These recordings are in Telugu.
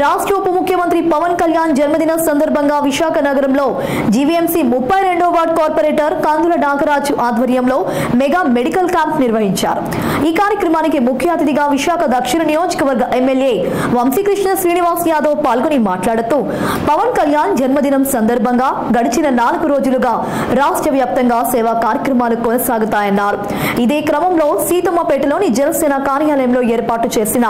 రాష్ట్ర ఉప ముఖ్యమంత్రి పవన్ కళ్యాణ్ జన్మదిన సందర్భంగా విశాఖ నగరంలో జీవీఎంసీ 32వ వార్డ్ కార్పొరేటర్ కందుల నాగరాజు ఆధ్వర్యంలో మెగా మెడికల్ క్యాంప్ నిర్వహించారు. ఈ కార్యక్రమానికి ముఖ్య అతిథిగా విశాఖ దక్షిణ నియోజకవర్గ ఎమ్మెల్యే వంశీకృష్ణ శ్రీనివాస్ యాదవ్ పాల్గొని మాట్లాడుతూ పవన్ కళ్యాణ్ జన్మదినం సందర్భంగా గడిచిన 4 రోజులుగా రాష్ట్ర వ్యాప్తంగా సేవా కార్యక్రమాలు కొనసాగుతాయన్నారు. ఇదే క్రమంలో సీతమ్మపేటలోని జనసేన కార్యాలయంలో ఏర్పాటు చేసిన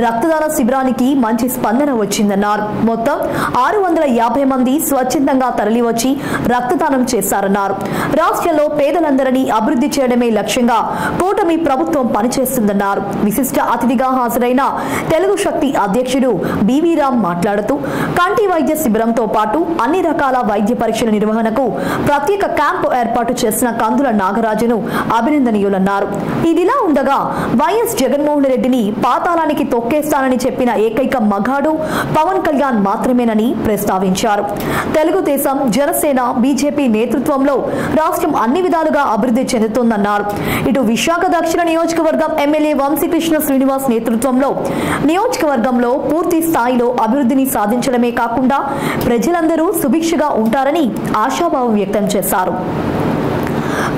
రక్తదాన శిబిరానికి మంచి స్పందన వచ్చిందన్నారు. మొత్తం 650 మంది స్వచ్ఛందంగా తరలివచ్చి రక్తదానం చేశారన్నారు. రాష్ట్రంలో పేదలందరినీ అభివృద్ధి చేయడమే లక్ష్యంగా కూటమి ప్రభుత్వం పనిచేస్తుందన్నారు. విశిష్ట అతిథిగా హాజరైన తెలుగు శక్తి అధ్యక్షుడు బివి రామ్ మాట్లాడుతూ కంటి వైద్య శిబిరంతో పాటు అన్ని రకాల వైద్య పరీక్షల నిర్వహణకు ప్రత్యేక క్యాంపు ఏర్పాటు చేసిన కందుల నాగరాజును అభినందనీయులన్నారు. ఇదిలా ఉండగా వైఎస్ జగన్మోహన్ రెడ్డిని పాతాళానికి తొక్కేస్తానని చెప్పిన ఏకైక మగాడు పవన్ కళ్యాణ్ మాత్రమేనని ప్రస్తావించారు. తెలుగుదేశం, జనసేన, బీజేపీ నేతృత్వంలో రాష్ట్రం అన్ని విధాలుగా అభివృద్ధి చెందుతోందన్నారు. ఇటు విశాఖ దక్షిణ నియోజకవర్గం ఎమ్మెల్యే వంశీకృష్ణ శ్రీనివాస్ నేతృత్వంలో నియోజకవర్గంలో పూర్తి స్థాయిలో అభివృద్ధిని సాధించడమే కాకుండా ప్రజలందరూ సుభిక్షగా ఉంటారని ఆశాభావం వ్యక్తం చేశారు.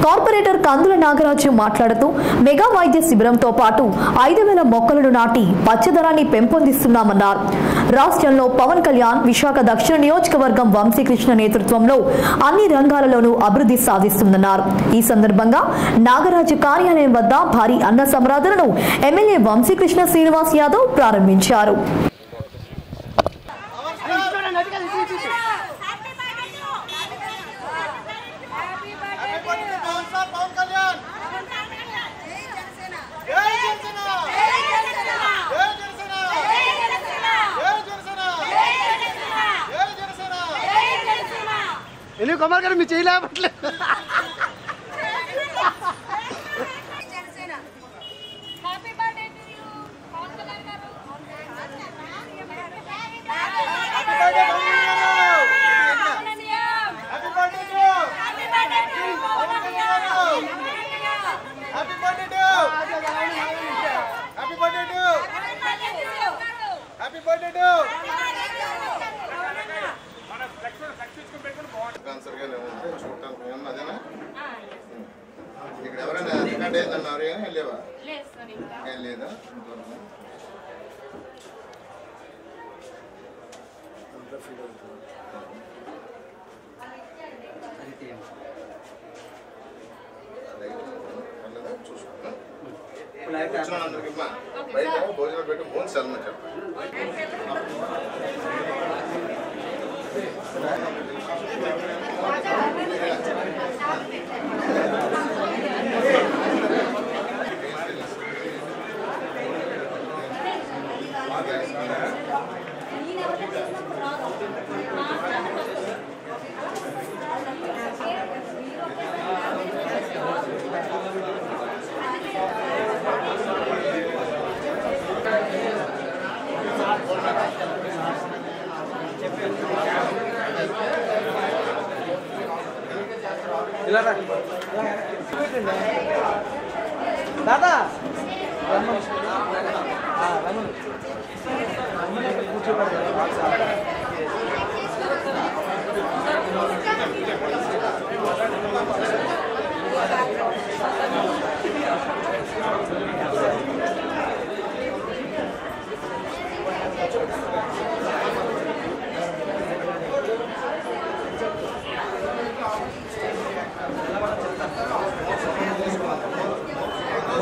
కార్పొరేటర్ కందుల నాగరాజు మాట్లాడుతూ మెగా వైద్య శిబిరంతో పాటు 5,000 మొక్కలను నాటి పచ్చదనాన్ని పెంపొందిస్తున్నామన్నారు. రాష్ట్రంలో పవన్ కళ్యాణ్ విశాఖ దక్షిణ నియోజకవర్గం వంశీకృష్ణ నేతృత్వంలో అన్ని రంగాలలోనూ అభివృద్ధి సాధిస్తుందన్నారు. ఈ సందర్భంగా నాగరాజు కార్యాలయం వద్ద భారీ అన్న సంరాధనను ఎమ్మెల్యే వంశీకృష్ణ శ్రీనివాస్ యాదవ్ ప్రారంభించారు. कमल गाరు మీ చేయలేపట్లేదు happy birthday to you Pawan Kalyan గారు happy birthday happy birthday to happy birthday to Pawan Kalyan happy birthday to happy birthday to happy birthday to మన సక్సెస్ కు పెట్టుకొని ఆన్సర్ గానే ఉంది చూడటానికి ఏమన్నా అదేనా ఇక్కడ ఎవరైనా రికార్డ్ అయ్యిందన్నారు కానీ లేవా లేదు సార్ ఇంకా ఏం లేదా చూసుకున్నా అందరికి బయట భోజనం పెట్టి ఫోన్స్ వెళ్ళమని చెప్పండి. दादा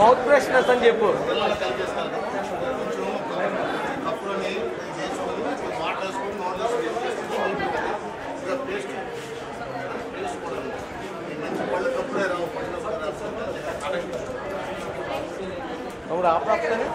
మౌత్ ఫ్రెష్నెస్ అని చెప్పు ఇప్పుడు ఆపరాస్తేనే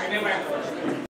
Ini